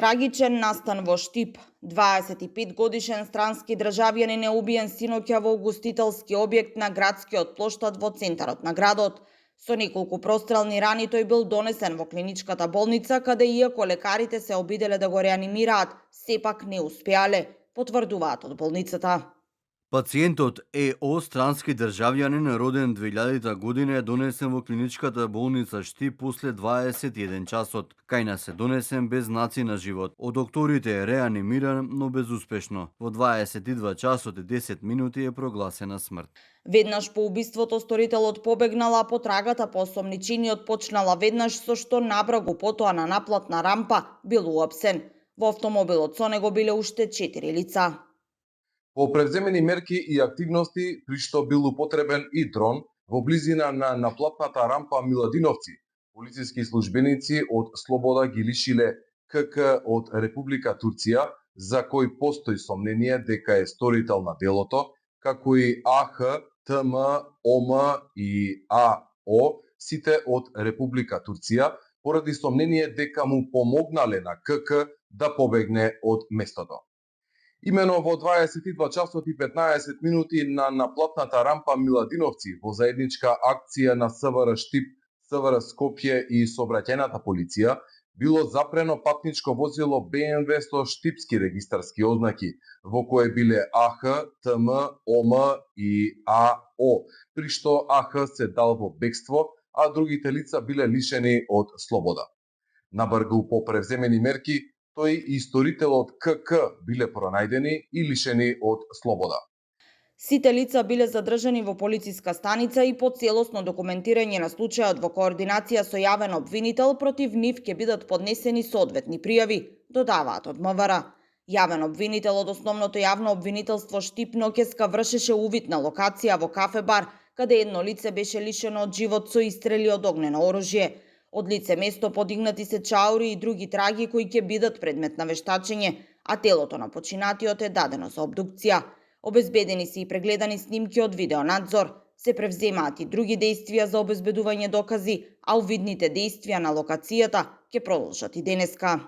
Трагичен настан во Штип. 25-годишен странски државјанин е убиен синоќа во угостителски објект на градскиот плоштад во центарот на градот. Со неколку прострелни рани тој бил донесен во клиничката болница, каде иако лекарите се обиделе да го реанимираат, сепак не успеале, потврдуваат од болницата. Пациентот ЕО, странски државјанин роден 2000 година, е донесен во клиничката болница Штип после 21 часот. Кај нас е донесен без знаци на живот. Од докторите е реанимиран, но безуспешно. Во 22 часот и 10 минути е прогласена смрт. Веднаш по убиството сторителот побегнала, а потрагата по осомничениот почнала веднаш, со што набрагу потоа на наплатна рампа бил уапсен. Во автомобилот со него биле уште 4 лица. По превземени мерки и активности, при што бил употребен и дрон, во близина на наплатната рампа Миладиновци, полициски службеници од слобода ги лишиле КК од Република Турција, за кој постои сомнение дека е сторител на делото, како и АХ, ТМ, ОМ и АО, сите од Република Турција, поради сомнение дека му помогнале на КК да побегне од местото. Имено во 22 часот и 15 минути на наплатната рампа Миладиновци во заедничка акција на СВР Штип, СВР Скопје и сообраќајната полиција било запрено патничко возило БМВ со штипски регистарски ознаки, во кое биле АХ, ТМ, ОМ и АО, при што АХ се дал во бегство, а другите лица биле лишени од слобода. Набргу по превземени мерки, тој и сторителот КК биле пронајдени и лишени од слобода. Сите лица биле задржани во полициска станица и по целосно документирање на случајот во координација со јавен обвинител, против нив ќе бидат поднесени соодветни пријави, додаваат од МВР. Јавен обвинител од основното јавно обвинителство Штип ноќеска вршеше увид на локација во кафе-бар, каде едно лице беше лишено од живот со истрели од огнено оружје. Од лице место подигнати се чаури и други траги кои ќе бидат предмет на вештачење, а телото на починатиот е дадено за обдукција. Обезбедени се и прегледани снимки од видеонадзор. Се превземаат и други дејствија за обезбедување докази, а увидните дејствија на локацијата ќе продолжат и денеска.